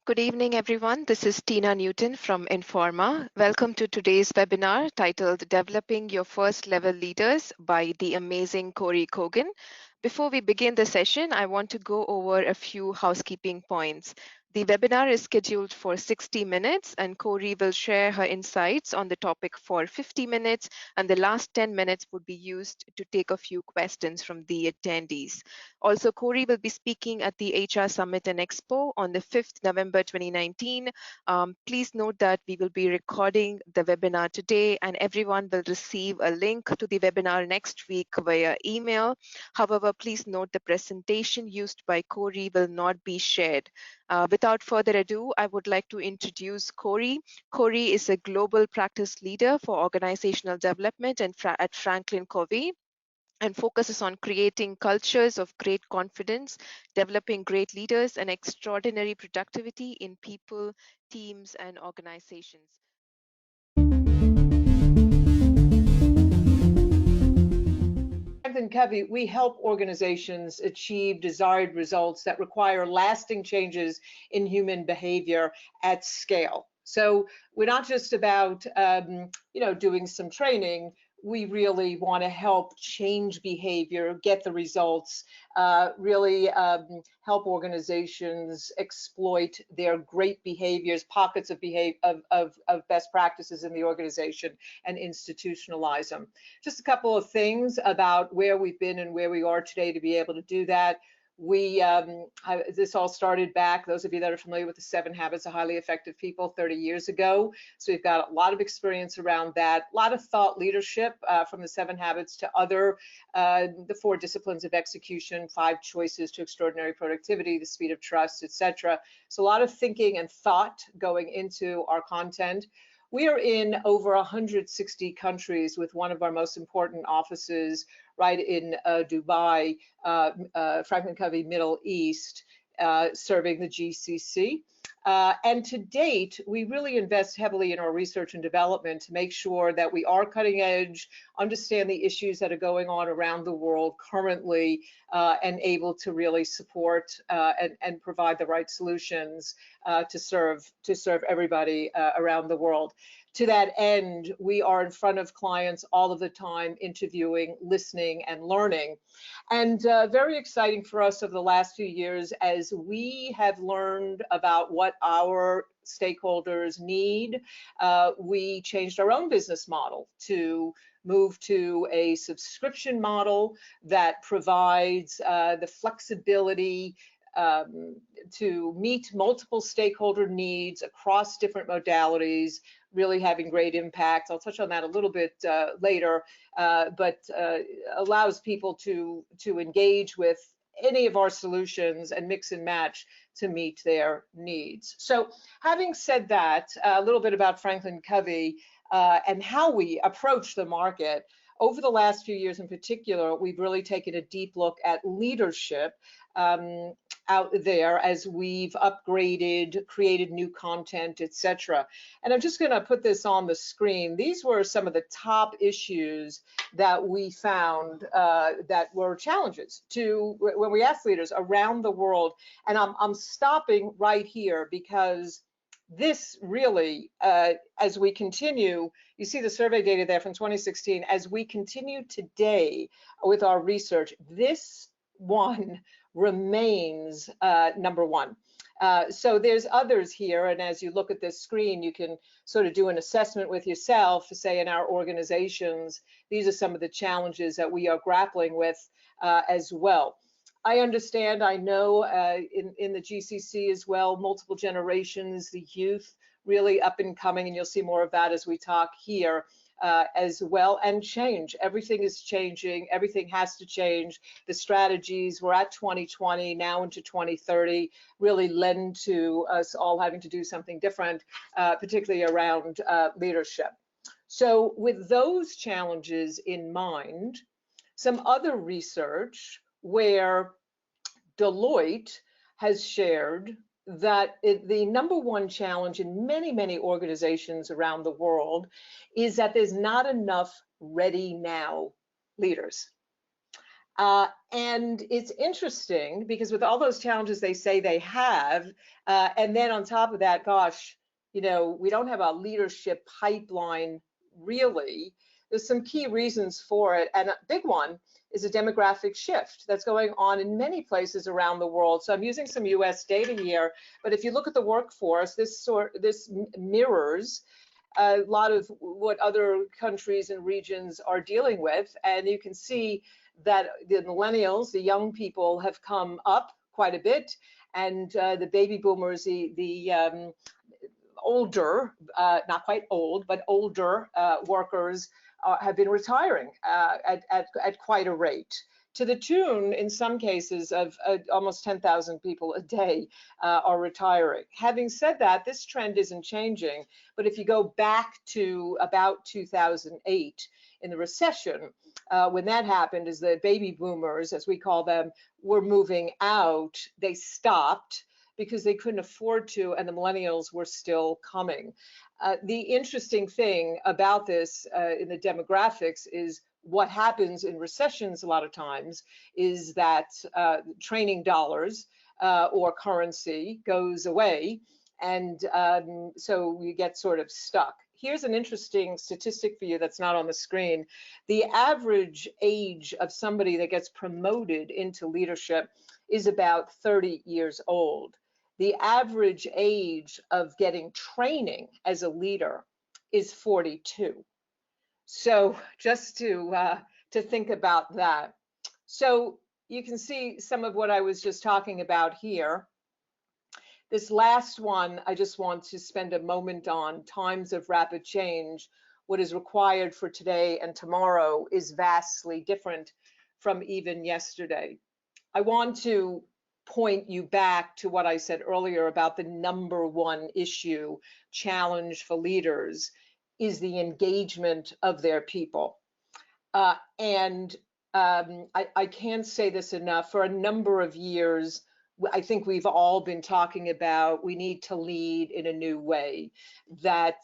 Good evening, everyone. This is Tina Newton from Informa. Welcome to today's webinar titled Developing Your First Level Leaders by the amazing Kory Kogon. Before we begin the session, I want to go over a few housekeeping points. The webinar is scheduled for 60 minutes, and Kory will share her insights on the topic for 50 minutes, and the last 10 minutes would be used to take a few questions from the attendees. Also, Kory will be speaking at the HR Summit and Expo on the 5th November 2019. Please note that we will be recording the webinar today, and everyone will receive a link to the webinar next week via email. However, please note the presentation used by Kory will not be shared. Without further ado, I would like to introduce Kory. Kory is a global practice leader for organizational development at FranklinCovey, and focuses on creating cultures of great confidence, developing great leaders, and extraordinary productivity in people, teams, and organizations. FranklinCovey, we help organizations achieve desired results that require lasting changes in human behavior at scale. So we're not just about doing some training. We really want to help change behavior, get the results, really help organizations exploit their great behaviors, pockets of best practices in the organization, and institutionalize them. Just a couple of things about where we've been and where we are today to be able to do that. This all started back, those of you that are familiar with the 7 Habits of Highly Effective People 30 years ago. So we've got a lot of experience around that, a lot of thought leadership from the 7 Habits to the 4 disciplines of execution, 5 choices to extraordinary productivity, the speed of trust, etc. So a lot of thinking and thought going into our content. We are in over 160 countries with one of our most important offices right in Dubai, FranklinCovey Middle East, serving the GCC. And to date, we really invest heavily in our research and development to make sure that we are cutting edge, understand the issues that are going on around the world currently, and able to really support and provide the right solutions to serve everybody around the world. To that end, we are in front of clients all of the time, interviewing, listening, and learning. And very exciting for us over the last few years as we have learned about what our stakeholders need. We changed our own business model to move to a subscription model that provides the flexibility to meet multiple stakeholder needs across different modalities, really having great impact. I'll touch on that a little bit later, but allows people to engage with any of our solutions and mix and match to meet their needs. So having said that, a little bit about FranklinCovey and how we approach the market. Over the last few years in particular, we've really taken a deep look at leadership out there as we've upgraded, created new content, etc. And I'm just going to put this on the screen. These were some of the top issues that we found that were challenges to when we asked leaders around the world. And I'm stopping right here because this really, as we continue, you see the survey data there from 2016, as we continue today with our research, this one remains number one. So there's others here, and as you look at this screen, you can sort of do an assessment with yourself to say in our organizations, these are some of the challenges that we are grappling with as well. I understand, I know in the GCC as well, multiple generations, the youth really up and coming, and you'll see more of that as we talk here as well, and change. Everything is changing, everything has to change. The strategies, we're at 2020, now into 2030, really lend to us all having to do something different, particularly around leadership. So with those challenges in mind, some other research where Deloitte has shared that the number one challenge in many, many organizations around the world is that there's not enough ready now leaders. And it's interesting because with all those challenges they say they have, and then on top of that, gosh, we don't have a leadership pipeline really. There's some key reasons for it, and a big one is a demographic shift that's going on in many places around the world. So I'm using some US data here, but if you look at the workforce, this mirrors a lot of what other countries and regions are dealing with, and you can see that the millennials, the young people, have come up quite a bit, and the baby boomers, the older, not quite old, but older workers have been retiring at quite a rate, to the tune, in some cases, of almost 10,000 people a day are retiring. Having said that, this trend isn't changing, but if you go back to about 2008, in the recession, when that happened, is the baby boomers, as we call them, were moving out. They stopped because they couldn't afford to, and the millennials were still coming. The interesting thing about this in the demographics is what happens in recessions a lot of times is that training dollars or currency goes away, and so you get sort of stuck. Here's an interesting statistic for you that's not on the screen. The average age of somebody that gets promoted into leadership is about 30 years old. The average age of getting training as a leader is 42. So just to think about that. So you can see some of what I was just talking about here. This last one, I just want to spend a moment on. Times of rapid change. What is required for today and tomorrow is vastly different from even yesterday. I want to point you back to what I said earlier about the number one issue, challenge for leaders, is the engagement of their people. And I can't say this enough. For a number of years, I think we've all been talking about we need to lead in a new way, that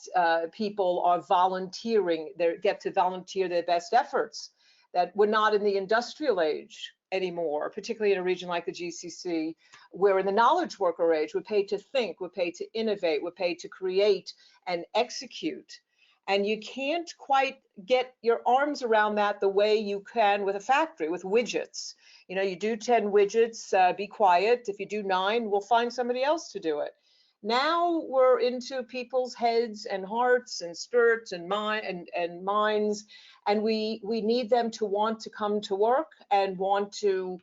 people are volunteering, they get to volunteer their best efforts, that we're not in the industrial age anymore, particularly in a region like the GCC. We're in the knowledge worker age. We're paid to think, we're paid to innovate, we're paid to create and execute. And you can't quite get your arms around that the way you can with a factory, with widgets. You do 10 widgets, be quiet. If you do 9, we'll find somebody else to do it. Now we're into people's heads and hearts and spirits and minds, and we need them to want to come to work and want to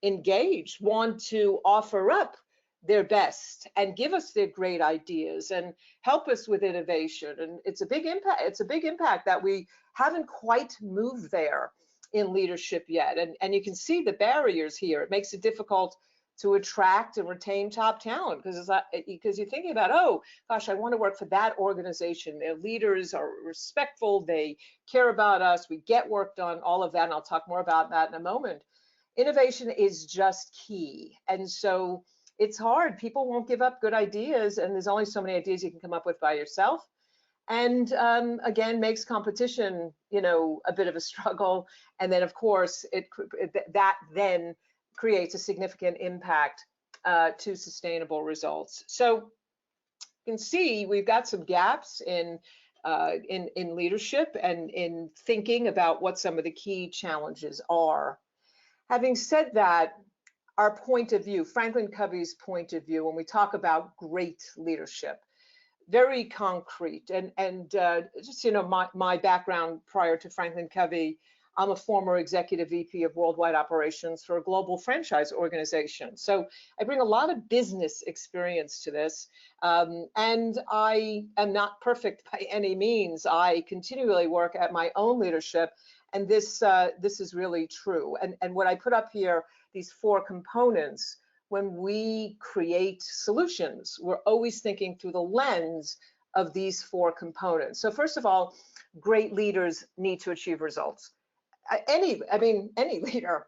engage, want to offer up their best and give us their great ideas and help us with innovation. And it's a big impact. It's a big impact that we haven't quite moved there in leadership yet. And you can see the barriers here. It makes it difficult to attract and retain top talent because you're thinking about, oh gosh, I want to work for that organization. Their leaders are respectful, they care about us, we get work done, all of that, and I'll talk more about that in a moment. Innovation is just key, and so it's hard. People won't give up good ideas, and there's only so many ideas you can come up with by yourself. And again, makes competition, a bit of a struggle. And then, of course, that then creates a significant impact to sustainable results. So you can see we've got some gaps in leadership and in thinking about what some of the key challenges are. Having said that, our point of view, FranklinCovey's point of view, when we talk about great leadership, very concrete. And just, my background prior to FranklinCovey, I'm a former executive VP of worldwide operations for a global franchise organization. So I bring a lot of business experience to this. And I am not perfect by any means. I continually work at my own leadership. And this is really true. And what I put up here, these 4 components, when we create solutions, we're always thinking through the lens of these 4 components. So first of all, great leaders need to achieve results. Any leader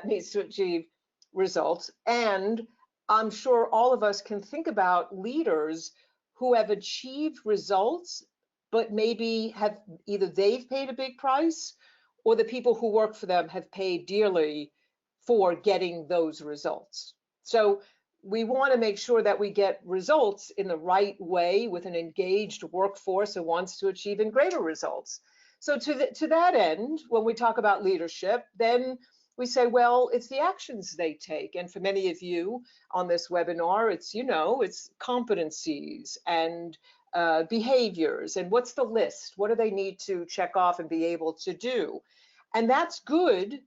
needs to achieve results. And I'm sure all of us can think about leaders who have achieved results, but maybe have either they've paid a big price or the people who work for them have paid dearly for getting those results. So we want to make sure that we get results in the right way with an engaged workforce who wants to achieve even greater results. So to that end, when we talk about leadership, then we say, well, it's the actions they take. And for many of you on this webinar, it's, it's competencies and behaviors, and what's the list? What do they need to check off and be able to do? And that's good,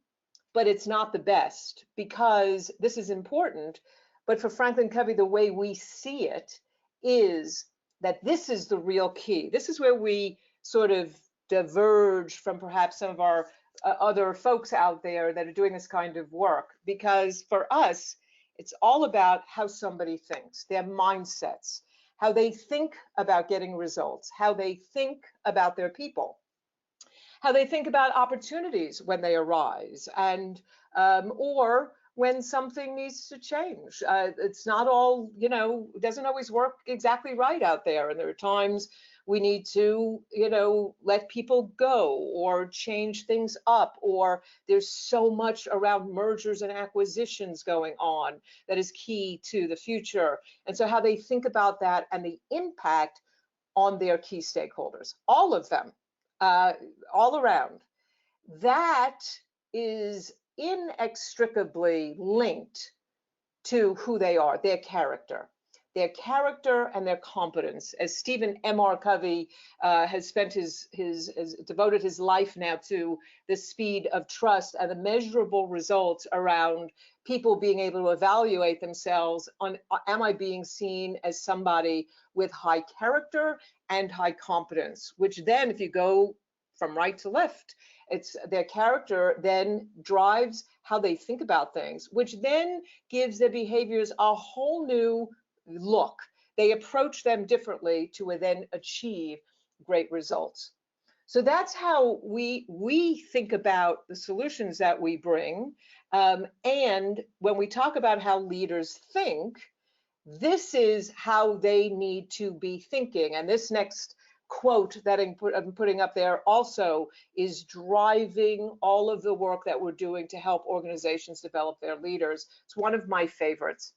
but it's not the best, because this is important. But for FranklinCovey, the way we see it is that this is the real key. This is where we sort of diverge from perhaps some of our other folks out there that are doing this kind of work, because for us, it's all about how somebody thinks, their mindsets, how they think about getting results, how they think about their people, how they think about opportunities when they arise, and or when something needs to change. It's not all, it doesn't always work exactly right out there, and there are times we need to, let people go or change things up, or there's so much around mergers and acquisitions going on that is key to the future. And so how they think about that and the impact on their key stakeholders, all of them, all around, that is inextricably linked to who they are, their character and their competence. As Stephen M.R. Covey has spent has devoted his life now to the speed of trust and the measurable results around people being able to evaluate themselves on, am I being seen as somebody with high character and high competence, which then, if you go from right to left, it's their character then drives how they think about things, which then gives their behaviors a whole new look. They approach them differently to then achieve great results. So that's how we think about the solutions that we bring. And when we talk about how leaders think, this is how they need to be thinking. And this next quote that I'm putting up there also is driving all of the work that we're doing to help organizations develop their leaders. It's one of my favorites.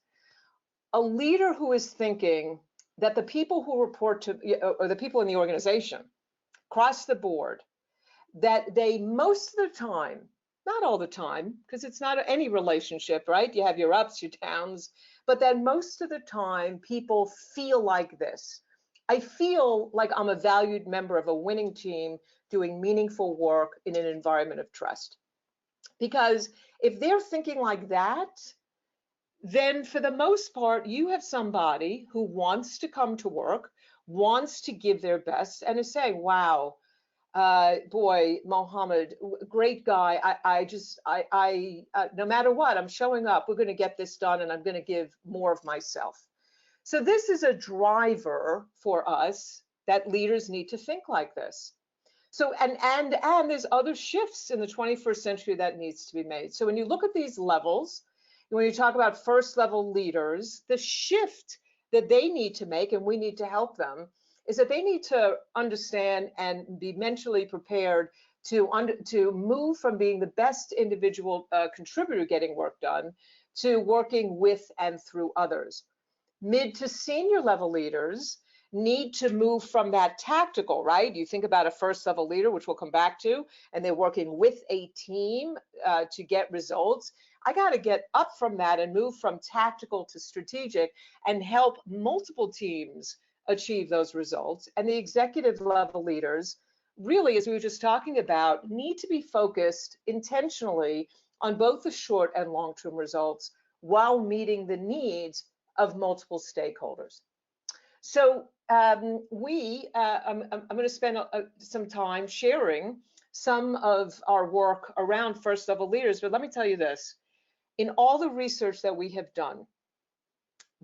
A leader who is thinking that the people who report to, or the people in the organization, across the board, that they most of the time, not all the time, because it's not any relationship, right? You have your ups, your downs, but that most of the time people feel like this. I feel like I'm a valued member of a winning team doing meaningful work in an environment of trust. Because if they're thinking like that, then for the most part, you have somebody who wants to come to work, wants to give their best, and is saying, wow, boy, Mohammed, great guy. No matter what, I'm showing up. We're going to get this done, and I'm going to give more of myself. So this is a driver for us that leaders need to think like this. So, and there's other shifts in the 21st century that needs to be made. So when you look at these levels, when you talk about first level leaders, the shift that they need to make, and we need to help them, is that they need to understand and be mentally prepared to move from being the best individual contributor getting work done to working with and through others. Mid to senior level leaders need to move from that tactical, right? You think about a first level leader, which we'll come back to, and they're working with a team to get results. I got to get up from that and move from tactical to strategic and help multiple teams achieve those results. And the executive level leaders, really, as we were just talking about, need to be focused intentionally on both the short and long-term results while meeting the needs of multiple stakeholders. So I'm going to spend some time sharing some of our work around first level leaders, but let me tell you this. In all the research that we have done,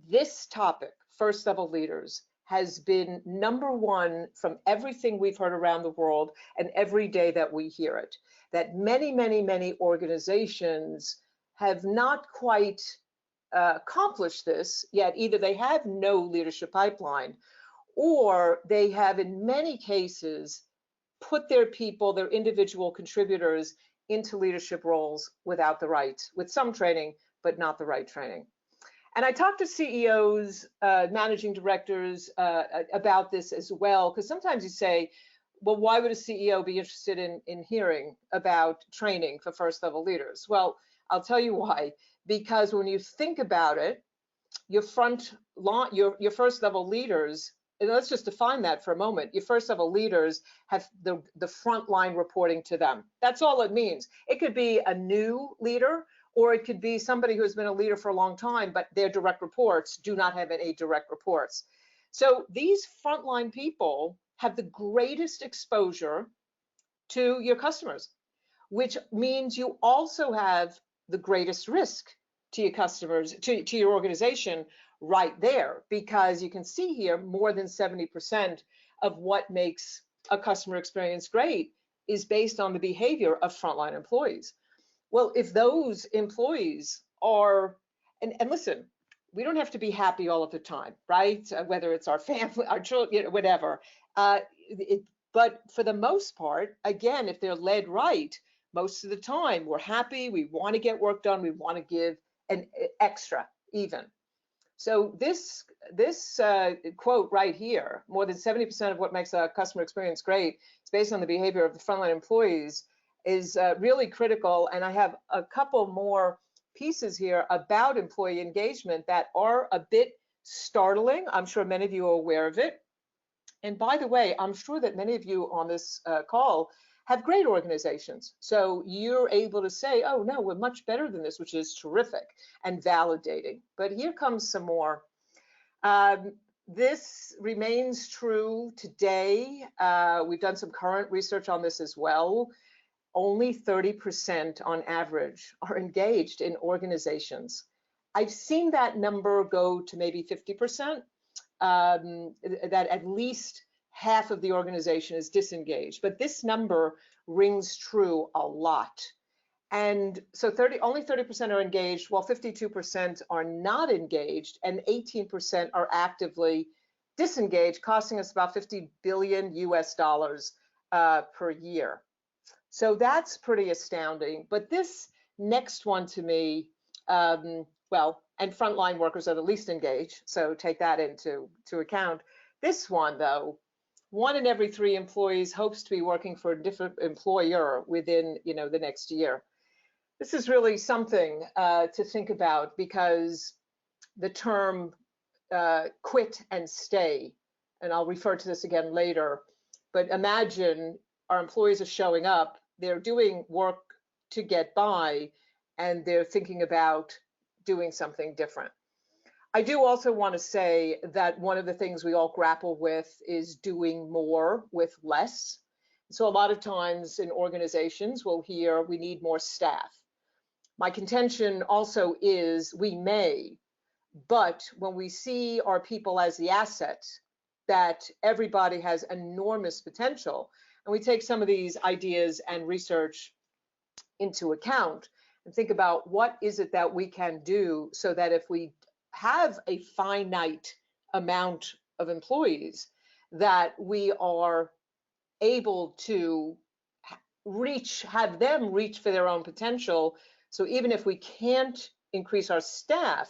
this topic, first level leaders, has been number one from everything we've heard around the world and every day that we hear it, that many, many, many organizations have not quite accomplished this yet. Either they have no leadership pipeline, or they have in many cases put their people, their individual contributors into leadership roles without the right, with some training, but not the right training. And I talk to CEOs, managing directors about this as well, because sometimes you say, well, why would a CEO be interested in hearing about training for first level leaders? Well, I'll tell you why. Because when you think about it, your first level leaders, and let's just define that for a moment. Your first level leaders have the front line reporting to them. That's all it means. It could be a new leader, or it could be somebody who has been a leader for a long time, but their direct reports do not have any direct reports. So these frontline people have the greatest exposure to your customers, which means you also have the greatest risk to your customers, to your organization right there, because you can see here more than 70% of what makes a customer experience great is based on the behavior of frontline employees. Well, if those employees are, and listen, we don't have to be happy all of the time, right? Whether it's our family, our children, whatever. But for the most part, again, if they're led right, most of the time we're happy, we want to get work done, we want to give an extra even. So this quote right here, more than 70% of what makes a customer experience great is based on the behavior of the frontline employees, is really critical. And I have a couple more pieces here about employee engagement that are a bit startling. I'm sure many of you are aware of it. And by the way, I'm sure that many of you on this call have great organizations. So you're able to say, oh, no, we're much better than this, which is terrific and validating. But here comes some more. This remains true today. We've done some current research on this as well. Only 30% on average are engaged in organizations. I've seen that number go to maybe 50%, that at least half of the organization is disengaged, but this number rings true a lot. And so only 30% are engaged, while 52% are not engaged, and 18% are actively disengaged, costing us about $50 billion US per year. So that's pretty astounding. But this next one to me, well, and frontline workers are the least engaged, so take that into account. This one, though, 1 in every 3 employees hopes to be working for a different employer within, the next year. This is really something to think about, because the term quit and stay, and I'll refer to this again later, but imagine our employees are showing up, they're doing work to get by, and they're thinking about doing something different. I do also want to say that one of the things we all grapple with is doing more with less. So a lot of times in organizations, we'll hear we need more staff. My contention also is we may, but when we see our people as the asset, that everybody has enormous potential, and we take some of these ideas and research into account and think about what is it that we can do so that if we have a finite amount of employees, that we are able to have them reach for their own potential. So even if we can't increase our staff,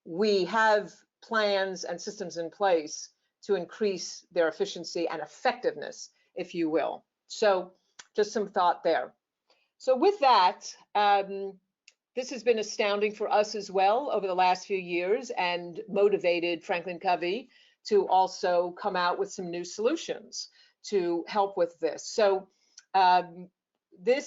we have plans and systems in place to increase their efficiency and effectiveness, if you will. So just some thought there. So with that, this has been astounding for us as well over the last few years, and motivated FranklinCovey to also come out with some new solutions to help with this. So the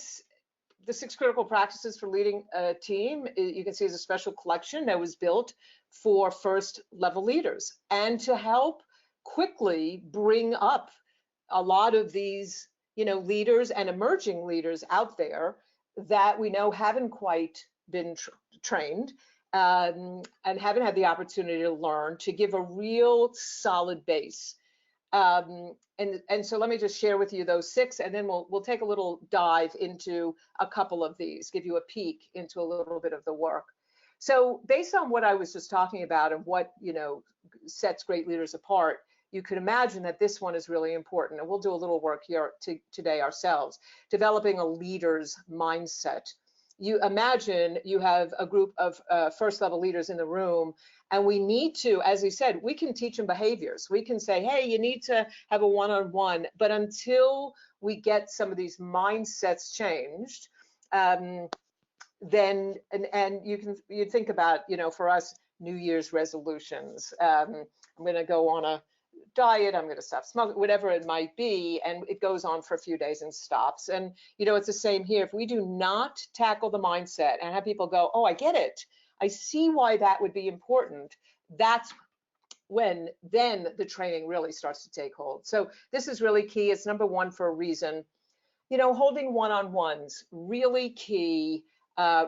6 critical practices for leading a team, you can see, is a special collection that was built for first level leaders, and to help quickly bring up a lot of these leaders and emerging leaders out there that we know haven't quite been trained and haven't had the opportunity to learn, to give a real solid base. And so let me just share with you those 6, and then we'll take a little dive into a couple of these, give you a peek into a little bit of the work. So based on what I was just talking about and what sets great leaders apart, you can imagine that this one is really important. And we'll do a little work here today ourselves, developing a leader's mindset. You imagine you have a group of first level leaders in the room, and we need to, as we said, we can teach them behaviors. We can say, hey, you need to have a one-on-one, but until we get some of these mindsets changed, then, and you think about, for us, New Year's resolutions. I'm going to go on a diet, I'm going to stop smoking, whatever it might be, and it goes on for a few days and stops. And it's the same here. If we do not tackle the mindset and have people go, oh, I get it, I see why that would be important, that's when then the training really starts to take hold. So this is really key. It's number one for a reason. Holding one-on-ones, really key.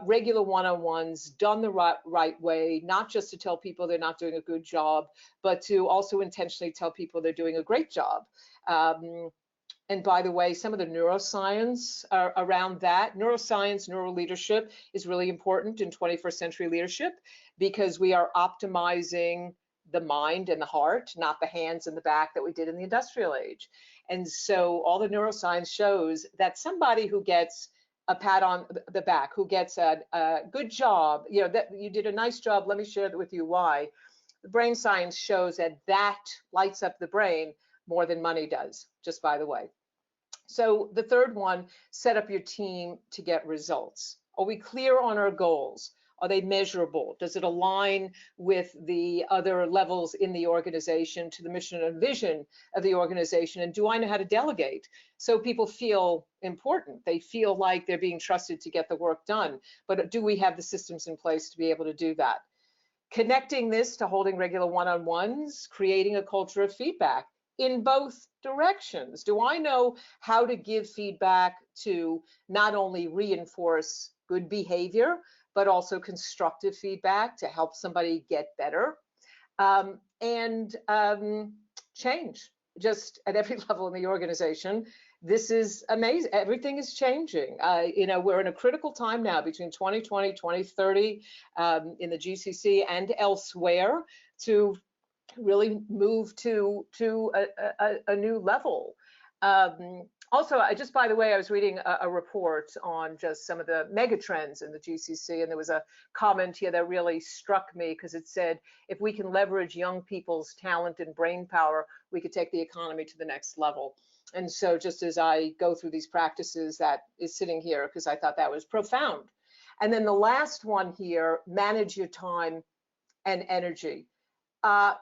Regular one-on-ones done the right way, not just to tell people they're not doing a good job, but to also intentionally tell people they're doing a great job. And by the way, some of the neuroscience around that, neuro leadership is really important in 21st century leadership, because we are optimizing the mind and the heart, not the hands and the back that we did in the industrial age. And so all the neuroscience shows that somebody who gets a pat on the back, who gets a good job, that you did a nice job, let me share with you why. The brain science shows that lights up the brain more than money does, just by the way. So the third one, set up your team to get results. Are we clear on our goals? Are they measurable? Does it align with the other levels in the organization, to the mission and vision of the organization? And do I know how to delegate so people feel important? They feel like they're being trusted to get the work done. But do we have the systems in place to be able to do that? Connecting this to holding regular one-on-ones, creating a culture of feedback in both directions. Do I know how to give feedback to not only reinforce good behavior, but also constructive feedback to help somebody get better, and change just at every level in the organization? This is amazing. Everything is changing. We're in a critical time now between 2020, 2030 in the GCC and elsewhere to really move to a new level. Also, by the way, I was reading a report on just some of the mega trends in the GCC, and there was a comment here that really struck me, because it said, if we can leverage young people's talent and brain power, we could take the economy to the next level. And so just as I go through these practices, that is sitting here because I thought that was profound. And then the last one here, manage your time and energy.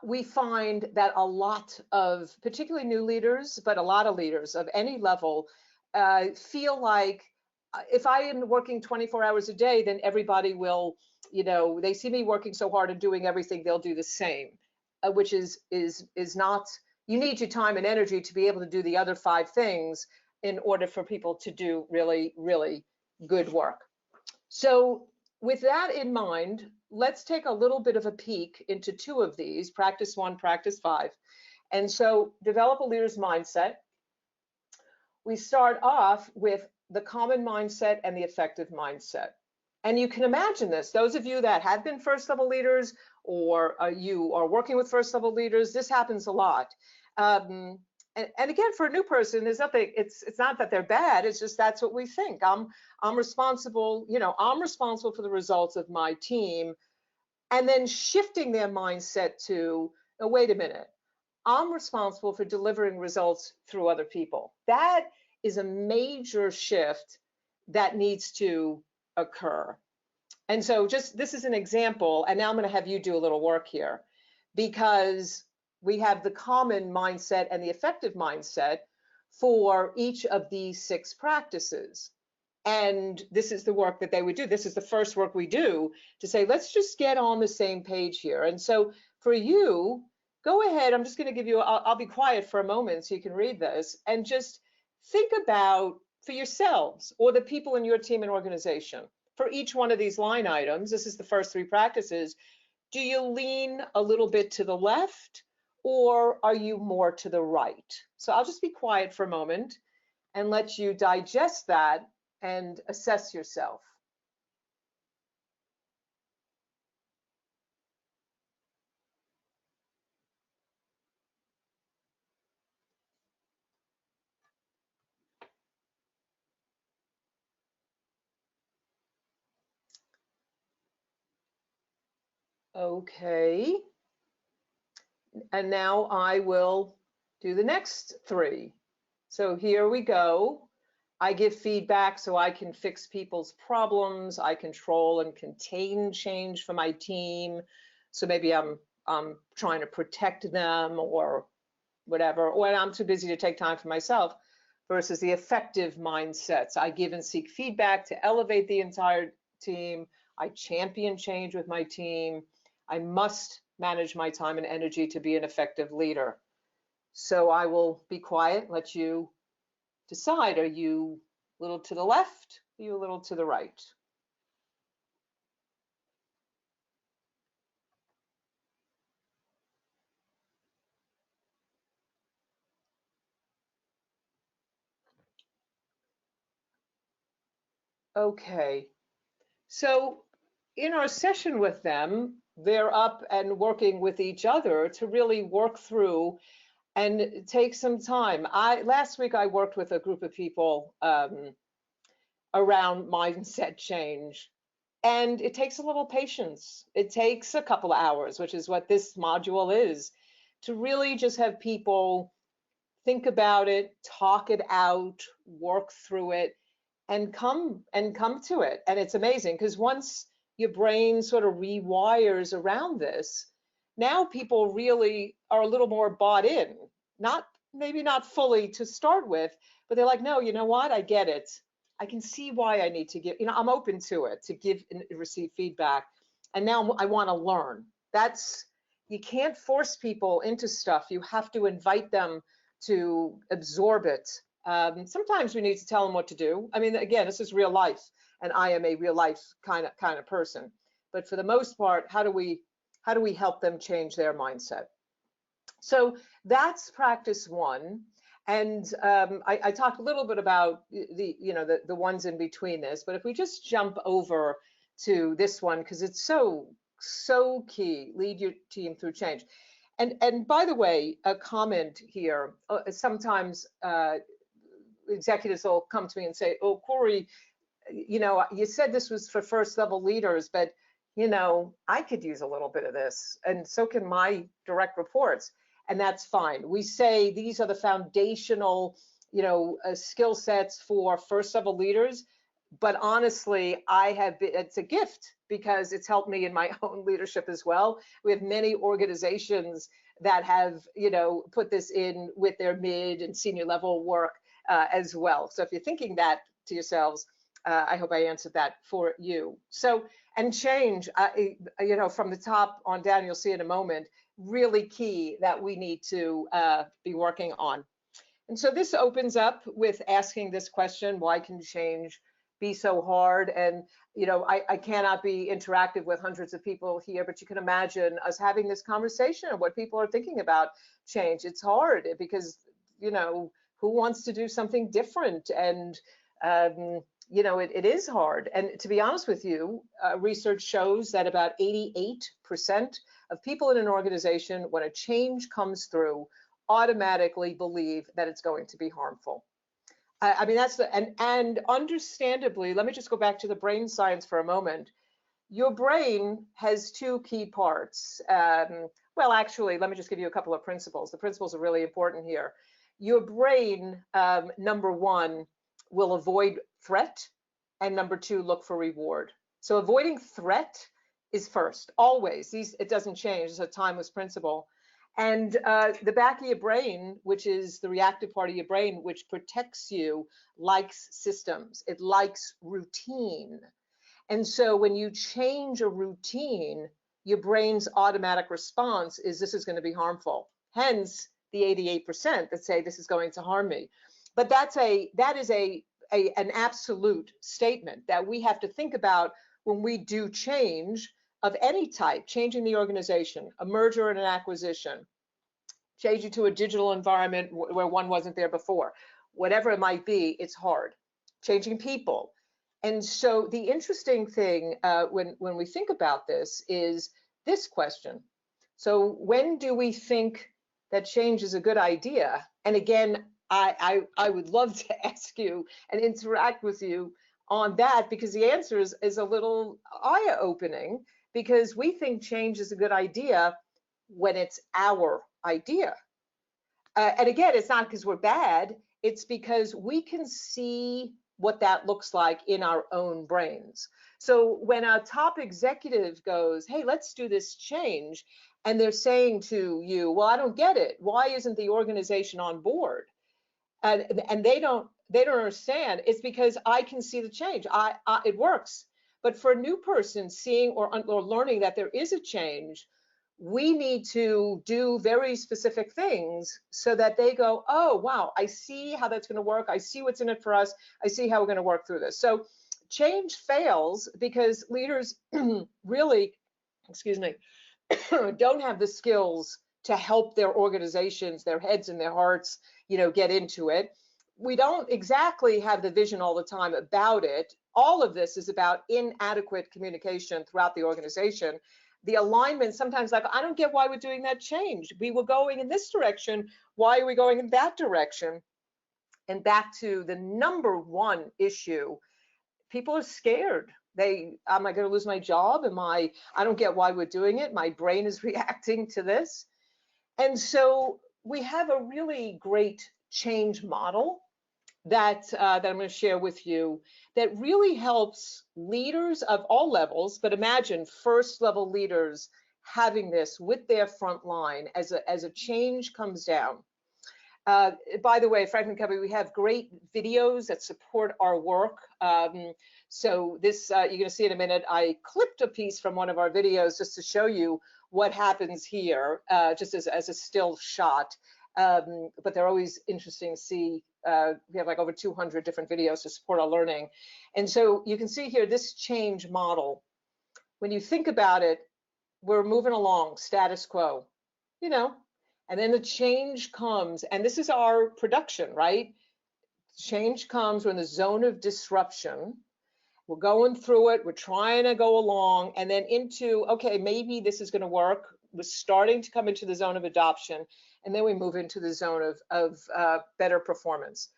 We find that a lot of, particularly new leaders, but a lot of leaders of any level, feel like if I am working 24 hours a day, then everybody will, they see me working so hard and doing everything, they'll do the same, which is not. You need your time and energy to be able to do the other 5 things in order for people to do really, really good work. So with that in mind, let's take a little bit of a peek into 2 of these, practice 1, practice 5. And so develop a leader's mindset. We start off with the common mindset and the effective mindset. And you can imagine this, those of you that have been first level leaders, or you are working with first level leaders, this happens a lot. And again, for a new person, there's nothing, it's not that they're bad, it's just that's what we think. I'm responsible, I'm responsible for the results of my team, and then shifting their mindset to, oh, wait a minute, I'm responsible for delivering results through other people. That is a major shift that needs to occur. And so this is an example, and now I'm going to have you do a little work here, because we have the common mindset and the effective mindset for each of these 6 practices. And this is the work that they would do. This is the first work we do to say, let's just get on the same page here. And so for you, go ahead. I'm just going to give you, I'll be quiet for a moment so you can read this, and just think about, for yourselves or the people in your team and organization, for each one of these line items, this is the first 3 practices, do you lean a little bit to the left, or are you more to the right? So I'll just be quiet for a moment and let you digest that and assess yourself. Okay. And now I will do the next 3. So here we go. I give feedback so I can fix people's problems. I control and contain change for my team. So maybe I'm trying to protect them or whatever, or I'm too busy to take time for myself, versus the effective mindsets. I give and seek feedback to elevate the entire team. I champion change with my team. I must manage my time and energy to be an effective leader. So I will be quiet, let you decide. Are you a little to the left? Are you a little to the right? Okay. So in our session with them, they're up and working with each other to really work through and take some time. Last week I worked with a group of people around mindset change, and it takes a little patience. It takes a couple of hours, which is what this module is, to really just have people think about it, talk it out, work through it, and come to it. And it's amazing because once your brain sort of rewires around this, now people really are a little more bought in. Not maybe not fully to start with, but they're like, no, you know what? I get it. I can see why I need to give, I'm open to it, to give and receive feedback. And now I want to learn. That's, you can't force people into stuff. You have to invite them to absorb it. Sometimes we need to tell them what to do. I mean, again, this is real life, and I am a real life kind of person. But for the most part, how do we help them change their mindset? So that's practice 1. And I talked a little bit about the ones in between this, but if we just jump over to this one, because it's so key, lead your team through change. And by the way, a comment here, sometimes executives will come to me and say, oh, Kory, you said this was for first level leaders, but I could use a little bit of this, and so can my direct reports, and that's fine. We say these are the foundational, skill sets for first level leaders, but honestly, it's a gift because it's helped me in my own leadership as well. We have many organizations that have, put this in with their mid and senior level work as well. So if you're thinking that to yourselves, I hope I answered that for you. So, and change, from the top on down, you'll see in a moment, really key that we need to be working on. And so this opens up with asking this question: why can change be so hard? And I cannot be interactive with hundreds of people here, but you can imagine us having this conversation and what people are thinking about change. It's hard because who wants to do something different? And it is hard. And to be honest with you, research shows that about 88% of people in an organization, when a change comes through, automatically believe that it's going to be harmful. I mean, that's and understandably, let me just go back to the brain science for a moment. Your brain has 2 key parts. Well, actually, let me just give you a couple of principles. The principles are really important here. Your brain, number 1, will avoid threat, and number 2, look for reward. So avoiding threat is first, always. It doesn't change. It's a timeless principle. And the back of your brain, which is the reactive part of your brain, which protects you, likes systems. It likes routine. And so when you change a routine, your brain's automatic response is this is going to be harmful. Hence the 88% that say this is going to harm me. But that is an absolute statement that we have to think about when we do change of any type, changing the organization, a merger and an acquisition, changing to a digital environment where one wasn't there before, whatever it might be, it's hard. Changing people. And so the interesting thing when we think about this is this question. So when do we think that change is a good idea? And again, I would love to ask you and interact with you on that, because the answer is a little eye-opening. because we think change is a good idea when it's our idea. And again, it's not because we're bad, it's because we can see what that looks like in our own brains. So when a top executive goes, hey, let's do this change, and they're saying to you, well, I don't get it. Why isn't the organization on board? And they don't understand. It's because I can see the change. It works. But for a new person seeing or learning that there is a change, we need to do very specific things so that they go, oh, wow, I see how that's going to work. I see what's in it for us. I see how we're going to work through this. So change fails because leaders really, excuse me, don't have the skills to help their organizations, their heads and their hearts, get into it. We don't exactly have the vision all the time about it. All of this is about inadequate communication throughout the organization. The alignment sometimes, like, I don't get why we're doing that change. We were going in this direction. Why are we going in that direction? And back to the number one issue, people are scared. Am I going to lose my job? I don't get why we're doing it. My brain is reacting to this. And so we have a really great change model that I'm going to share with you that really helps leaders of all levels, but imagine first level leaders having this with their front line as a change comes down. By the way, FranklinCovey, we have great videos that support our work. So this, you're going to see in a minute, I clipped a piece from one of our videos just to show you what happens here, just as a still shot. But they're always interesting to see. We have like over 200 different videos to support our learning. And so you can see here this change model. When you think about it, we're moving along, status quo, and then the change comes, and this is our production, right? Change comes, we're in the zone of disruption. We're going through it, we're trying to go along, and then into, okay, maybe this is going to work. We're starting to come into the zone of adoption, and then we move into the zone of better performance.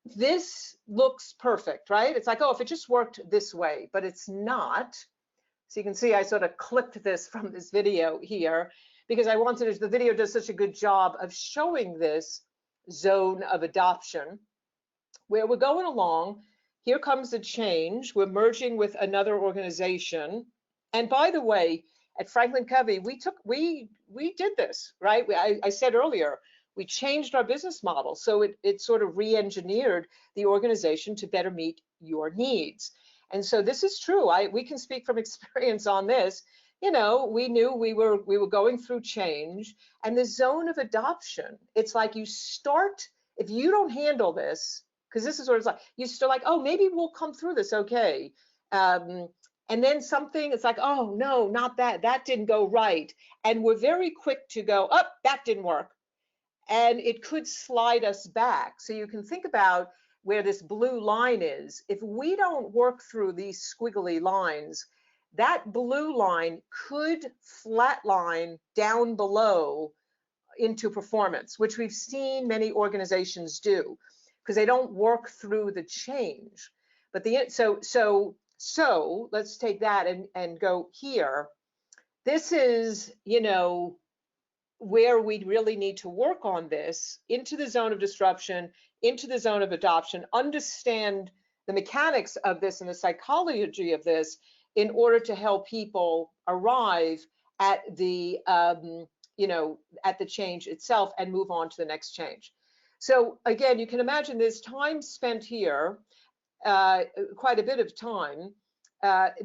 This looks perfect, right? It's like, oh, if it just worked this way, but it's not. So you can see I sort of clipped this from this video here because I wanted to, the video does such a good job of showing this zone of adoption where we're going along. Here comes the change. We're merging with another organization. And by the way, at FranklinCovey, we did this, right? I said earlier, we changed our business model. So it sort of re-engineered the organization to better meet your needs. And so this is true. We can speak from experience on this. We knew we were going through change, and the zone of adoption, it's like you start, if you don't handle this, because this is what it's like, you start like, oh, maybe we'll come through this okay. And then something, it's like, oh, no, not that. That didn't go right. And we're very quick to go, oh, that didn't work. And it could slide us back. So you can think about where this blue line is. If we don't work through these squiggly lines, that blue line could flatline down below into performance, which we've seen many organizations do because they don't work through the change. But so let's take that and go here. This is, where we really need to work on this, into the zone of disruption, into the zone of adoption, understand the mechanics of this and the psychology of this in order to help people arrive at the, at the change itself and move on to the next change. So again, you can imagine there's time spent here, quite a bit of time,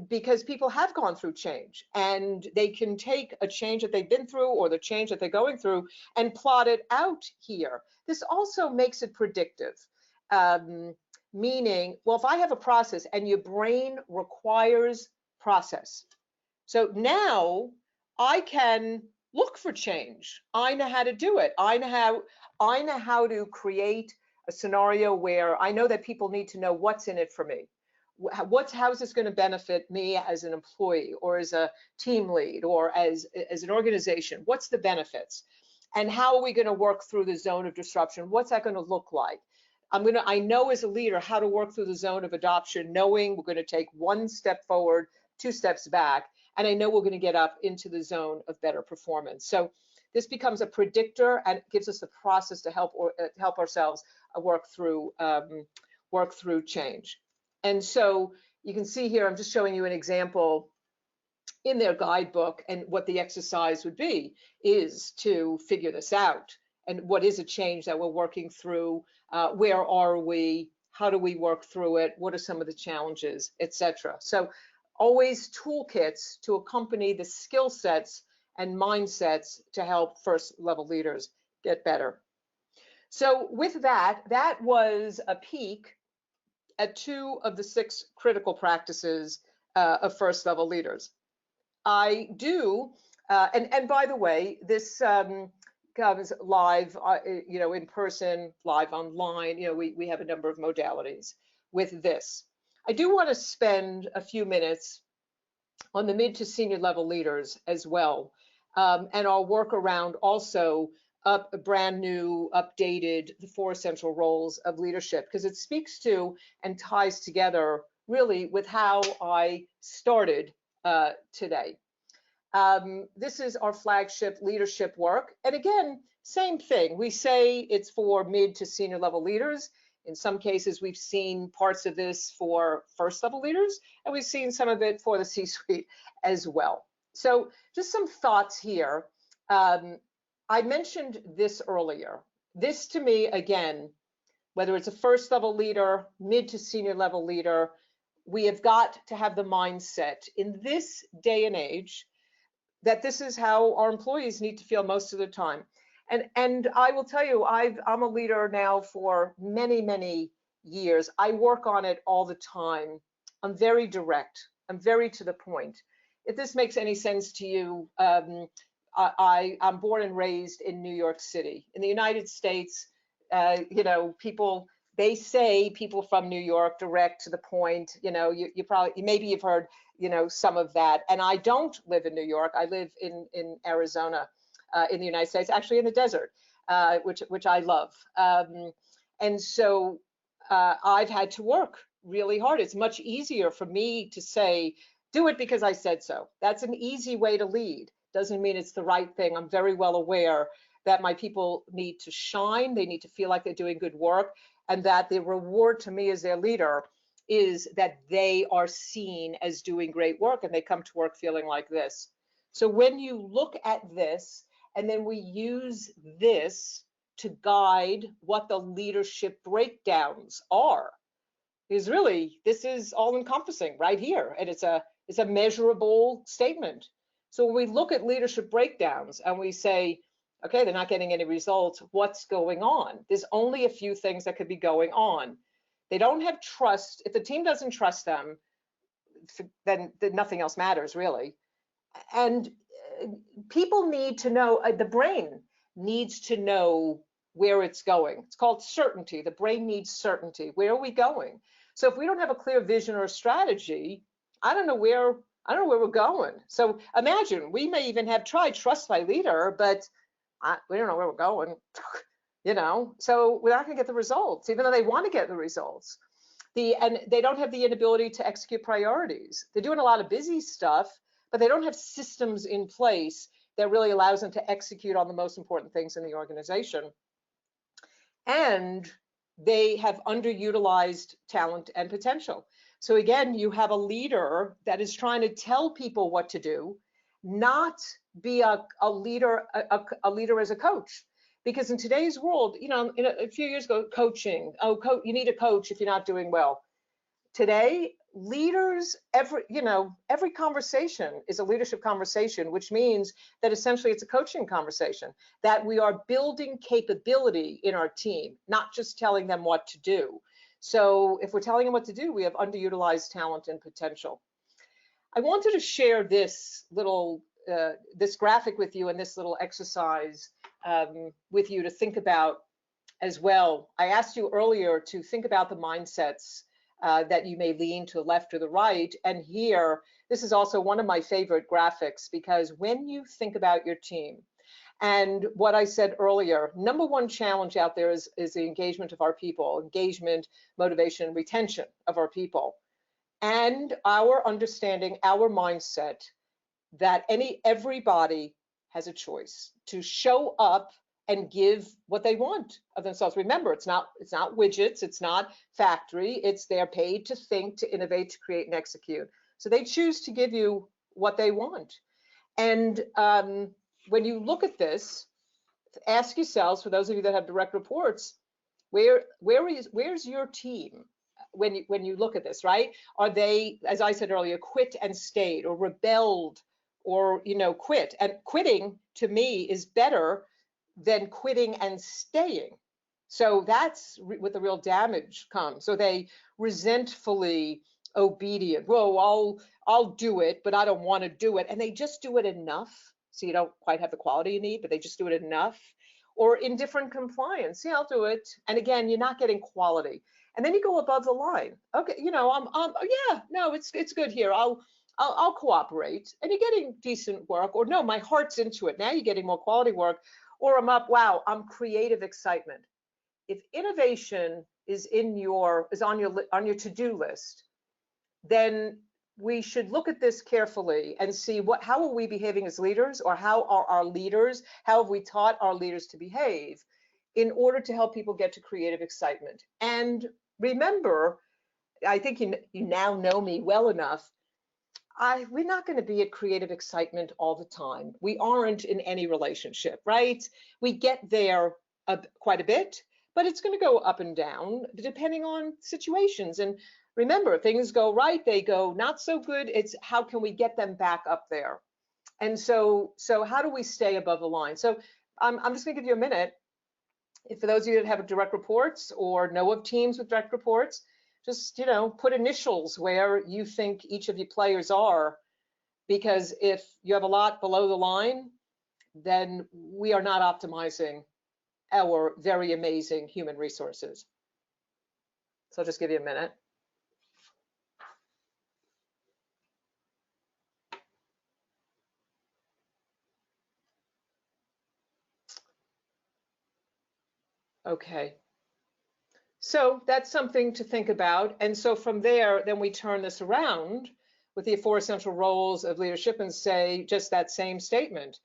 because people have gone through change, and they can take a change that they've been through or the change that they're going through and plot it out here. This also makes it predictive, meaning, well, if I have a process and your brain requires process, so now I can look for change. I know how to do it. I know how to create a scenario where I know that people need to know what's in it for me. How is this going to benefit me as an employee or as a team lead or as an organization? What's the benefits? And how are we going to work through the zone of disruption? What's that going to look like? I know as a leader how to work through the zone of adoption, knowing we're going to take one step forward, 2 steps back, and I know we're going to get up into the zone of better performance. So this becomes a predictor and gives us a process to help ourselves work through change. And so you can see here, I'm just showing you an example in their guidebook, and what the exercise would be is to figure this out. And what is a change that we're working through? Where are we? How do we work through it? What are some of the challenges, etc.? So always toolkits to accompany the skill sets and mindsets to help first level leaders get better. So with that, that was a peek at 2 of the 6 critical practices of first level leaders. I do, and by the way, this comes live, in person, live online. We have a number of modalities with this. I do want to spend a few minutes on the mid to senior level leaders as well, and I'll work around also a brand new, updated, the 4 essential roles of leadership, because it speaks to and ties together really with how I started today. This is our flagship leadership work. And again, same thing. We say it's for mid to senior level leaders. In some cases, we've seen parts of this for first level leaders, and we've seen some of it for the C-suite as well. So just some thoughts here. I mentioned this earlier. This to me, again, whether it's a first level leader, mid to senior level leader, we have got to have the mindset in this day and age that this is how our employees need to feel most of the time. And I will tell you, I'm a leader now for many, many years. I work on it all the time. I'm very direct. I'm very to the point. If this makes any sense to you, I'm born and raised in New York City. In the United States, people, they say people from New York, direct to the point. You probably, maybe you've heard, some of that. And I don't live in New York. I live in Arizona, in the United States, actually in the desert, which I love. And so I've had to work really hard. It's much easier for me to say, do it because I said so. That's an easy way to lead. Doesn't mean it's the right thing. I'm very well aware that my people need to shine. They need to feel like they're doing good work, and that the reward to me as their leader is that they are seen as doing great work, and they come to work feeling like this. So when you look at this, and then we use this to guide what the leadership breakdowns are, because really this is all encompassing right here, and it's a measurable statement. So when we look at leadership breakdowns and we say, okay, they're not getting any results, what's going on? There's only a few things that could be going on. They don't have trust. If the team doesn't trust them, then nothing else matters really. And people need to know, the brain needs to know where it's going. It's called certainty. The brain needs certainty. Where are we going? So if we don't have a clear vision or strategy, I don't know where we're going. So imagine, we may even have tried trust my leader, but we don't know where we're going, so we're not going to get the results, even though they want to get the results. And they don't have the inability to execute priorities. They're doing a lot of busy stuff, but they don't have systems in place that really allows them to execute on the most important things in the organization. And they have underutilized talent and potential. So again, you have a leader that is trying to tell people what to do, not be a leader as a coach. Because in today's world, a few years ago, coaching, you need a coach if you're not doing well. Today, leaders, every conversation is a leadership conversation, which means that essentially it's a coaching conversation, that we are building capability in our team, not just telling them what to do. So if we're telling them what to do, we have underutilized talent and potential. I wanted to share this little, this graphic with you and this little exercise with you to think about as well. I asked you earlier to think about the mindsets that you may lean to the left or the right. And here, this is also one of my favorite graphics, because when you think about your team, and what I said earlier, number one challenge out there is the engagement of our people, engagement, motivation, retention of our people, and our understanding, our mindset, that everybody has a choice to show up and give what they want of themselves. Remember, it's not widgets, it's not factory, they're paid to think, to innovate, to create, and execute. So they choose to give you what they want. And when you look at this, ask yourselves, for those of you that have direct reports, where's your team when you look at this, right? Are they, as I said earlier, quit and stayed, or rebelled, or quit? And quitting to me is better than quitting and staying. So that's where the real damage comes. So they resentfully obedient. Whoa, I'll do it, but I don't want to do it. And they just do it enough. So you don't quite have the quality you need, but they just do it enough. Or indifferent compliance. Yeah, I'll do it. And again, you're not getting quality. And then you go above the line. Okay, yeah, no, it's good here. I'll cooperate. And you're getting decent work. Or no, my heart's into it. Now you're getting more quality work. Or I'm creative excitement. If innovation is on your to-do list, then we should look at this carefully and see how are we behaving as leaders, or how have we taught our leaders to behave in order to help people get to creative excitement. And remember, I think you now know me well enough, we're not going to be at creative excitement all the time. We aren't in any relationship, right? We get there quite a bit, but it's going to go up and down depending on situations. And remember, things go right, they go not so good. It's how can we get them back up there? And so how do we stay above the line? So I'm just going to give you a minute. For those of you that have direct reports or know of teams with direct reports, just put initials where you think each of your players are, because if you have a lot below the line, then we are not optimizing our very amazing human resources. So I'll just give you a minute. Okay. So that's something to think about. And so from there, then we turn this around with the 4 essential roles of leadership and say just that same statement.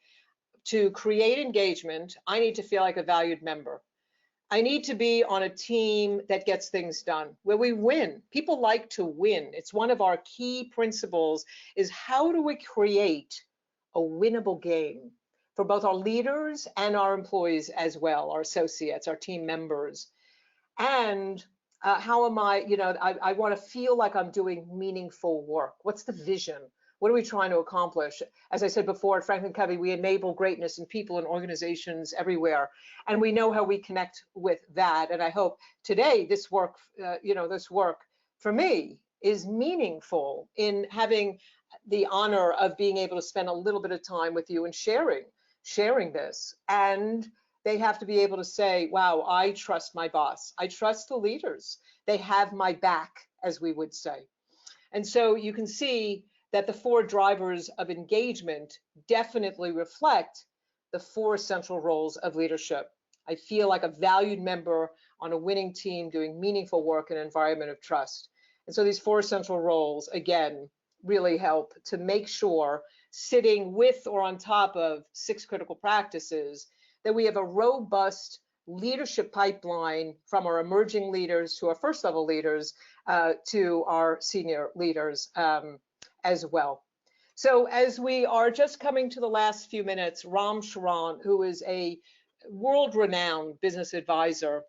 To create engagement, I need to feel like a valued member. I need to be on a team that gets things done, where we win. People like to win. It's one of our key principles, is how do we create a winnable game for both our leaders and our employees as well, our associates, our team members. And how am I want to feel like I'm doing meaningful work. What's the vision? What are we trying to accomplish? As I said before, at FranklinCovey, we enable greatness in people and organizations everywhere. And we know how we connect with that. And I hope today this work, this work for me is meaningful in having the honor of being able to spend a little bit of time with you and sharing this. And they have to be able to say, wow, I trust my boss. I trust the leaders. They have my back, as we would say. And so you can see that the 4 drivers of engagement definitely reflect the 4 essential roles of leadership. I feel like a valued member on a winning team doing meaningful work in an environment of trust. And so these 4 essential roles, again, really help to make sure, sitting with or on top of 6 critical practices, that we have a robust leadership pipeline from our emerging leaders to our first level leaders to our senior leaders as well. So as we are just coming to the last few minutes, Ram Charan, who is a world-renowned business advisor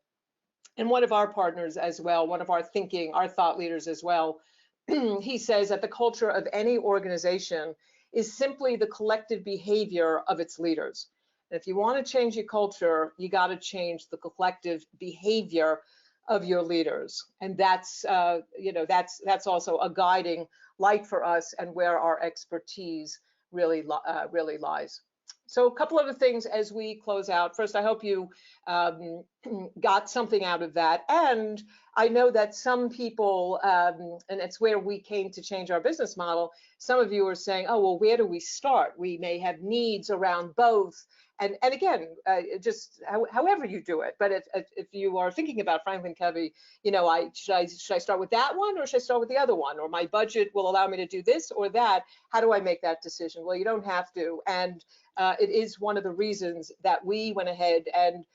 and one of our partners as well, one of our thought leaders as well, he says that the culture of any organization is simply the collective behavior of its leaders. And if you want to change your culture, you got to change the collective behavior of your leaders. And that's also a guiding light for us and where our expertise really lies. So a couple other things as we close out. First, I hope you got something out of that. And I know that some people, and it's where we came to change our business model, some of you are saying, oh, well, where do we start? We may have needs around both. And again, just however you do it. But if you are thinking about FranklinCovey, you know, should I start with that one, or should I start with the other one? Or my budget will allow me to do this or that. How do I make that decision? Well, you don't have to. And it is one of the reasons that we went ahead and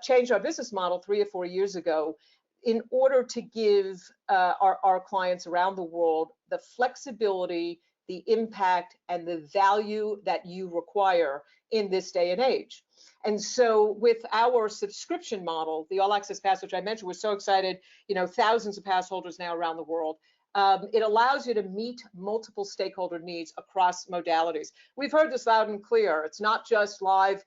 changed our business model 3 or 4 years ago, in order to give our clients around the world the flexibility, the impact, and the value that you require in this day and age. And so with our subscription model, the All Access Pass, which I mentioned, we're so excited, you know, thousands of pass holders now around the world. It allows you to meet multiple stakeholder needs across modalities. We've heard this loud and clear. It's not just live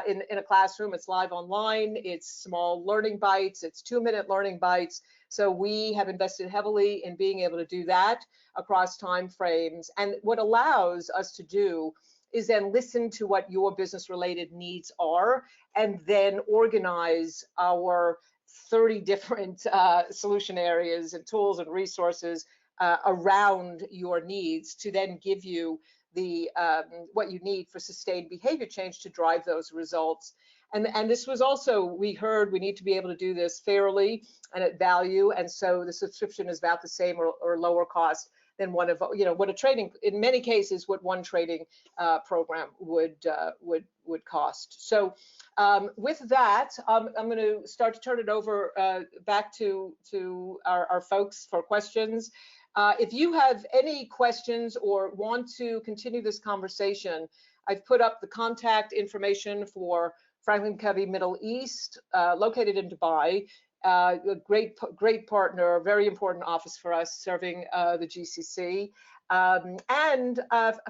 in a classroom, it's live online, it's small learning bites, it's 2-minute learning bites. So we have invested heavily in being able to do that across time frames. And what allows us to do is then listen to what your business related needs are, and then organize our 30 different solution areas and tools and resources around your needs to then give you the what you need for sustained behavior change to drive those results. And this was also, we heard we need to be able to do this fairly and at value, and so the subscription is about the same or lower cost than one of, you know, what a training, in many cases, what one training program would cost. So with that, I'm going to start to turn it over back to our folks for questions. If you have any questions or want to continue this conversation, I've put up the contact information for FranklinCovey Middle East, located in Dubai. A great partner, very important office for us, serving the GCC.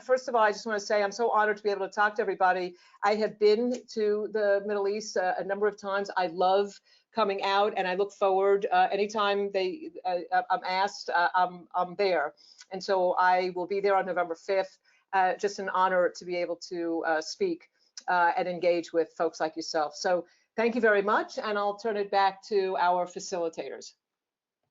First of all, I just want to say I'm so honored to be able to talk to everybody. I have been to the Middle East a number of times. I love coming out, and I look forward anytime I'm asked, I'm there. And so I will be there on November 5th. Just an honor to be able to speak and engage with folks like yourself. So thank you very much, and I'll turn it back to our facilitators.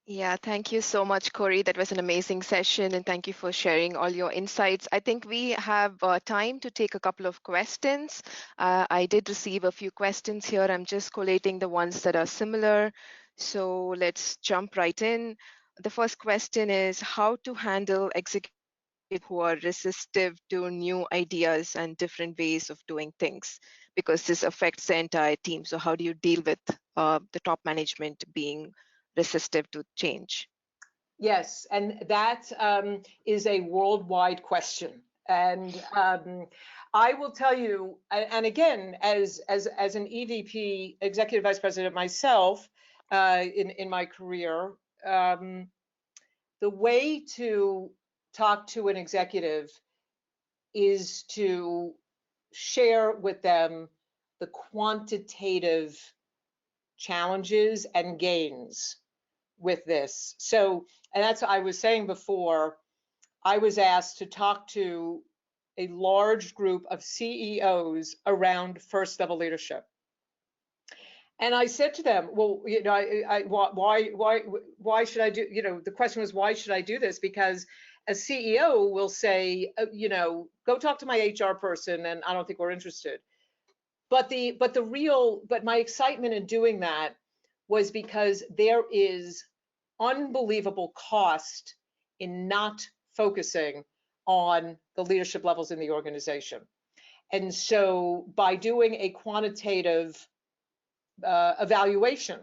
Yeah, thank you so much, Kory. That was an amazing session, and thank you for sharing all your insights. I think we have time to take a couple of questions. I did receive a few questions here. I'm just collating the ones that are similar. So let's jump right in. The first question is how to handle executives who are resistive to new ideas and different ways of doing things, because this affects the entire team. So how do you deal with the top management being resistive to change? Yes, and that is a worldwide question. And I will tell you, and again, as an EVP, executive vice president myself, in my career, the way to talk to an executive is to share with them the quantitative challenges and gains with this. So, and that's what I was saying before, I was asked to talk to a large group of CEOs around first level leadership. And I said to them, well, you know, why should I do, you know, the question was, why should I do this? Because a CEO will say, you know, go talk to my HR person, and I don't think we're interested. But my excitement in doing that was because there is unbelievable cost in not focusing on the leadership levels in the organization. And so by doing a quantitative evaluation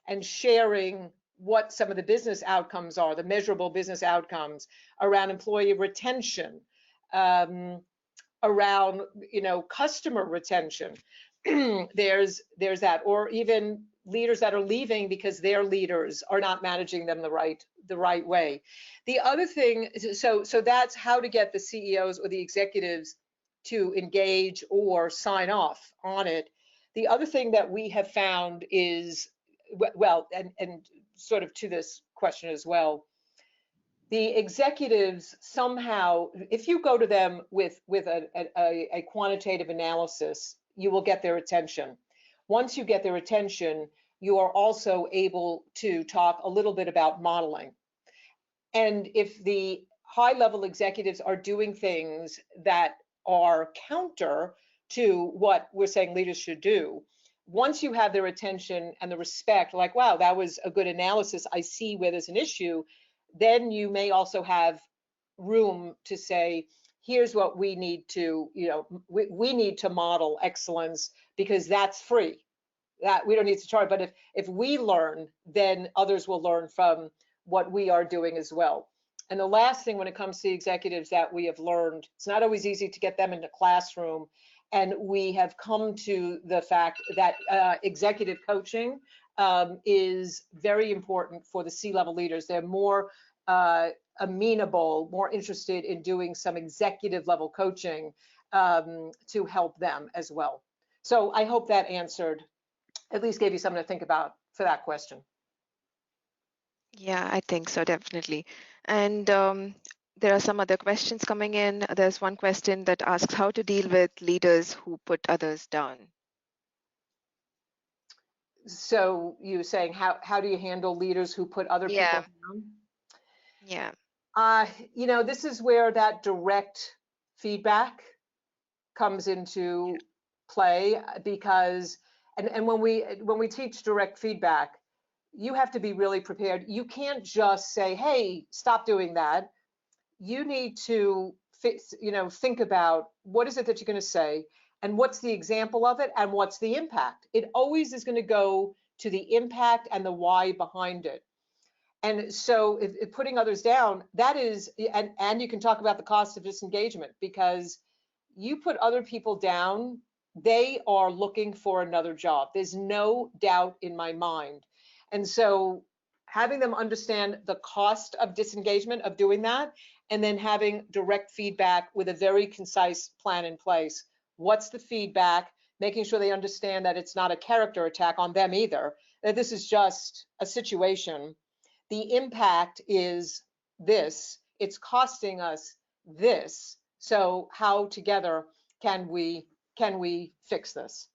and sharing what some of the business outcomes are, the measurable business outcomes around employee retention, around, you know, customer retention, there's that, or even leaders that are leaving because their leaders are not managing them the right way. The other thing, so that's how to get the CEOs or the executives to engage or sign off on it. The other thing that we have found is, well, and sort of to this question as well, the executives somehow, if you go to them with a quantitative analysis, you will get their attention. Once you get their attention, you are also able to talk a little bit about modeling. And if the high-level executives are doing things that are counter to what we're saying leaders should do, once you have their attention and the respect, like, wow, that was a good analysis, I see where there's an issue, then you may also have room to say, here's what we need to, we need to model excellence because that's free. That we don't need to charge, but if we learn, then others will learn from what we are doing as well. And the last thing when it comes to executives that we have learned, it's not always easy to get them in the classroom. And we have come to the fact that executive coaching is very important for the C-level leaders. They're more amenable, more interested in doing some executive level coaching to help them as well. So I hope that answered, at least gave you something to think about for that question. Yeah, I think so, definitely. And there are some other questions coming in. There's one question that asks how to deal with leaders who put others down. So you're saying how do you handle leaders who put other people down? Yeah. This is where that direct feedback comes into play, because and when we teach direct feedback, you have to be really prepared. You can't just say, hey, stop doing that. You need to think about what is it that you're going to say, and what's the example of it, and what's the impact. It always is going to go to the impact and the why behind it. And so if putting others down, that is, and you can talk about the cost of disengagement, because you put other people down, they are looking for another job. There's no doubt in my mind. And so having them understand the cost of disengagement of doing that, and then having direct feedback with a very concise plan in place. What's the feedback? Making sure they understand that it's not a character attack on them either, that this is just a situation. The impact is this, it's costing us this. So how together can we fix this?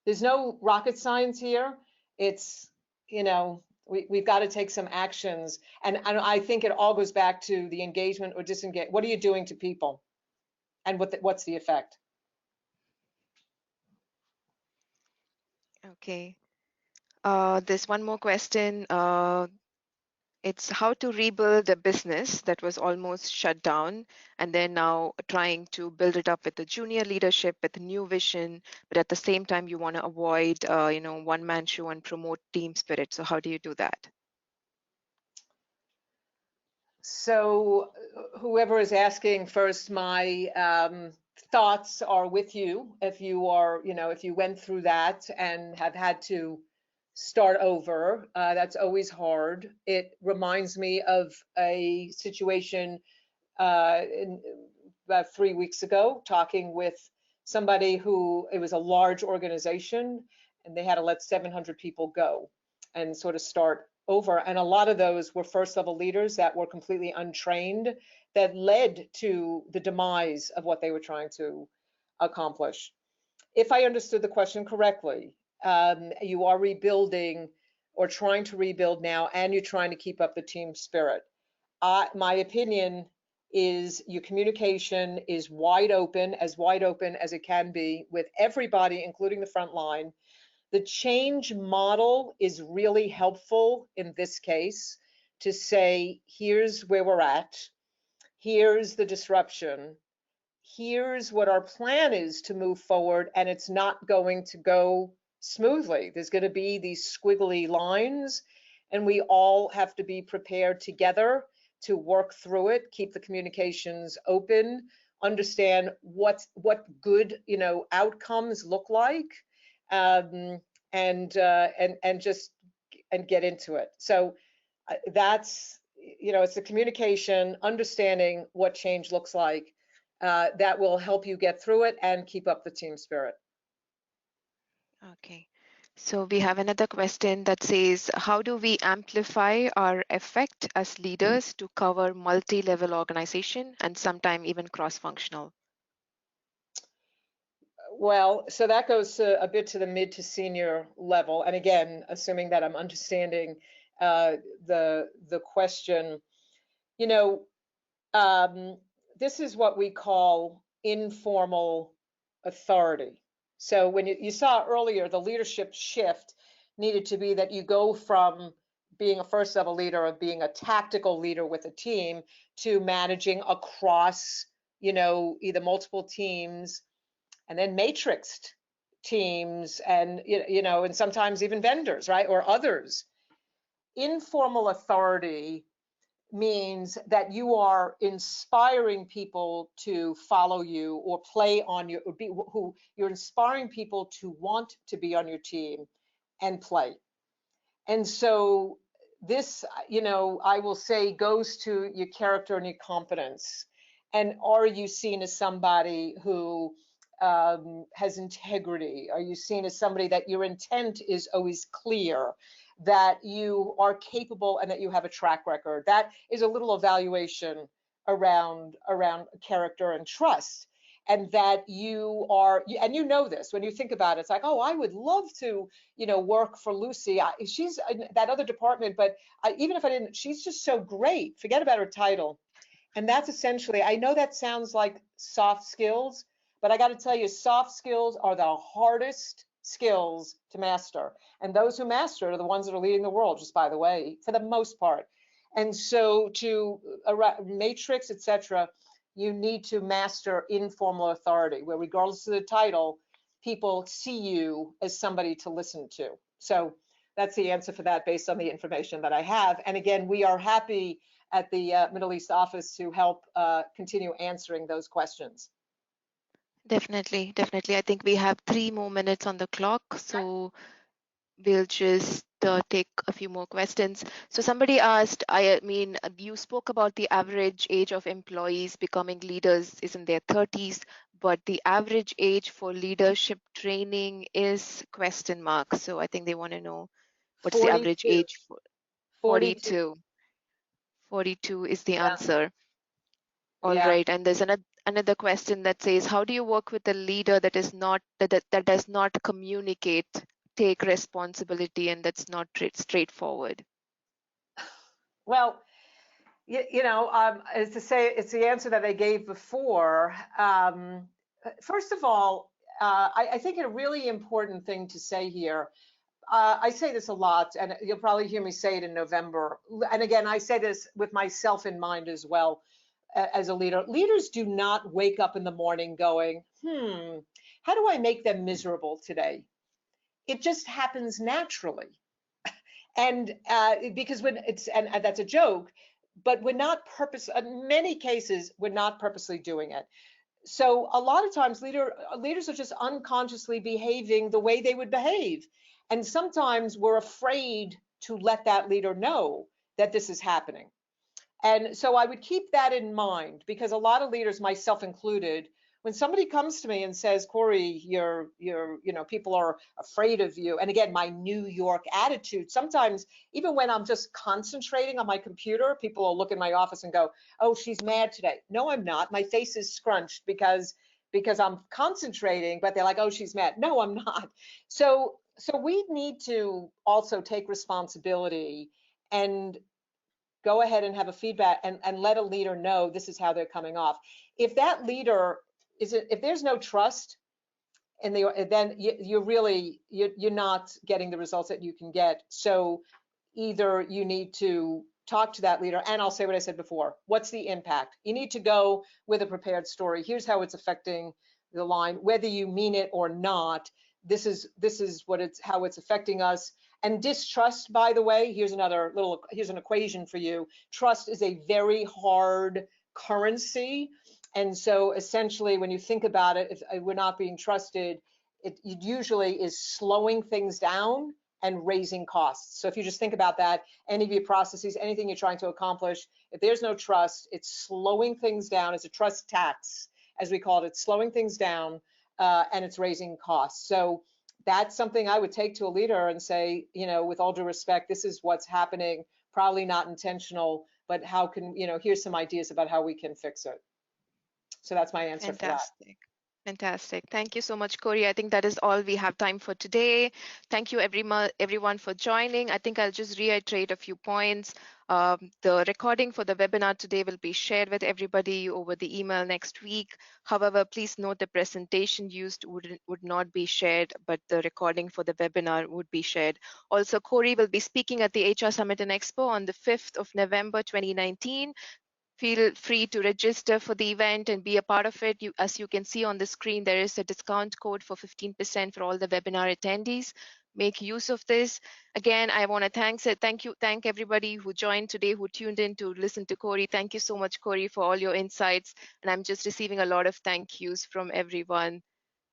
There's no rocket science here. It's, we've got to take some actions. And I think it all goes back to the engagement or disengage. What are you doing to people? And what's the effect? Okay. There's one more question. It's how to rebuild a business that was almost shut down, and then now trying to build it up with the junior leadership with a new vision, but at the same time you want to avoid, one-man show and promote team spirit. So how do you do that? So whoever is asking first, my thoughts are with you. If you are, if you went through that and have had to start over, that's always hard. It reminds me of a situation about 3 weeks ago, talking with somebody who, it was a large organization and they had to let 700 people go and sort of start over. And a lot of those were first level leaders that were completely untrained, that led to the demise of what they were trying to accomplish. If I understood the question correctly, you are rebuilding or trying to rebuild now, and you're trying to keep up the team spirit. My opinion is your communication is wide open as it can be with everybody, including the front line. The change model is really helpful in this case to say, here's where we're at, here's the disruption, here's what our plan is to move forward, and it's not going to go smoothly. There's going to be these squiggly lines, and we all have to be prepared together to work through it, keep the communications open, understand what good outcomes look like, and get into it. So that's, it's the communication, understanding what change looks like, that will help you get through it and keep up the team spirit. Okay. So we have another question that says, how do we amplify our effect as leaders to cover multi-level organization and sometimes even cross-functional? Well, so that goes a bit to the mid to senior level. And again, assuming that I'm understanding the question, this is what we call informal authority. So when you saw earlier, the leadership shift needed to be that you go from being a first level leader, of being a tactical leader with a team, to managing across, either multiple teams and then matrixed teams, and and sometimes even vendors, right, or others. Informal authority means that you are inspiring people to follow you or play on your, or be who you're inspiring people to want to be on your team and play. And so this, I will say, goes to your character and your competence. And are you seen as somebody who has integrity? Are you seen as somebody that your intent is always clear, that you are capable, and that you have a track record? That is a little evaluation around character and trust. And that you are, and this when you think about it, it's like, oh, I would love to work for Lucy. She's in that other department, but even if I didn't, she's just so great. Forget about her title. And that's essentially, I know that sounds like soft skills, but I got to tell you, soft skills are the hardest skills to master. And those who master it are the ones that are leading the world, just by the way, for the most part. And so to matrix, etc., you need to master informal authority, where regardless of the title, people see you as somebody to listen to. So that's the answer for that based on the information that I have. And again, we are happy at the Middle East office to help continue answering those questions. Definitely. I think we have 3 more minutes on the clock, so we'll just take a few more questions. So somebody asked, you spoke about the average age of employees becoming leaders is in their 30s, but the average age for leadership training is ? So I think they want to know what's the average 42. age for 42. 42 is the Yeah. answer. All Yeah. right. And there's another question that says, how do you work with a leader that is not that does not communicate, take responsibility, and that's not straightforward? Well, as to say, it's the answer that I gave before. First of all, I think a really important thing to say here, I say this a lot, and you'll probably hear me say it in November. And again, I say this with myself in mind as well, as a leader. Leaders do not wake up in the morning going, how do I make them miserable today? It just happens naturally. And because when and that's a joke, but we're not in many cases, we're not purposely doing it. So a lot of times leaders are just unconsciously behaving the way they would behave. And sometimes we're afraid to let that leader know that this is happening. And so I would keep that in mind, because a lot of leaders, myself included, when somebody comes to me and says, Kory, people are afraid of you. And again, my New York attitude, sometimes even when I'm just concentrating on my computer, people will look in my office and go, oh, she's mad today. No, I'm not. My face is scrunched because I'm concentrating, but they're like, oh, she's mad. No, I'm not. So we need to also take responsibility and go ahead and have a feedback and let a leader know this is how they're coming off. If that leader if there's no trust, and then you're not getting the results that you can get. So either you need to talk to that leader, and I'll say what I said before. What's the impact? You need to go with a prepared story. Here's how it's affecting the line, whether you mean it or not. This is how it's affecting us. And distrust, by the way, here's an equation for you. Trust is a very hard currency. And so essentially, when you think about it, if we're not being trusted, it usually is slowing things down and raising costs. So if you just think about that, any of your processes, anything you're trying to accomplish, if there's no trust, it's slowing things down. It's a trust tax, as we call it. It's slowing things down, and it's raising costs. So that's something I would take to a leader and say, with all due respect, this is what's happening, probably not intentional, but how can, here's some ideas about how we can fix it. So that's my answer for that. Fantastic. Thank you so much, Kory. I think that is all we have time for today. Thank you, everyone, for joining. I think I'll just reiterate a few points. The recording for the webinar today will be shared with everybody over the email next week. However, please note the presentation used would not be shared, but the recording for the webinar would be shared. Also, Kory will be speaking at the HR Summit and Expo on the 5th of November 2019. Feel free to register for the event and be a part of it. As you can see on the screen, there is a discount code for 15% for all the webinar attendees. Make use of this. Again, I want to thank everybody who joined today, who tuned in to listen to Kory. Thank you so much, Kory, for all your insights. And I'm just receiving a lot of thank yous from everyone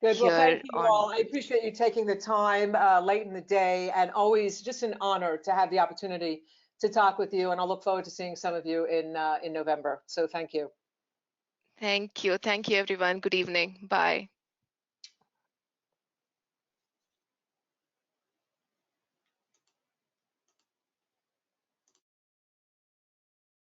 Good. Well, here thank you on. all. I appreciate you taking the time late in the day, and always just an honor to have the opportunity to talk with you. And I'll look forward to seeing some of you in November. So thank you. Thank you. Thank you, everyone. Good evening. Bye.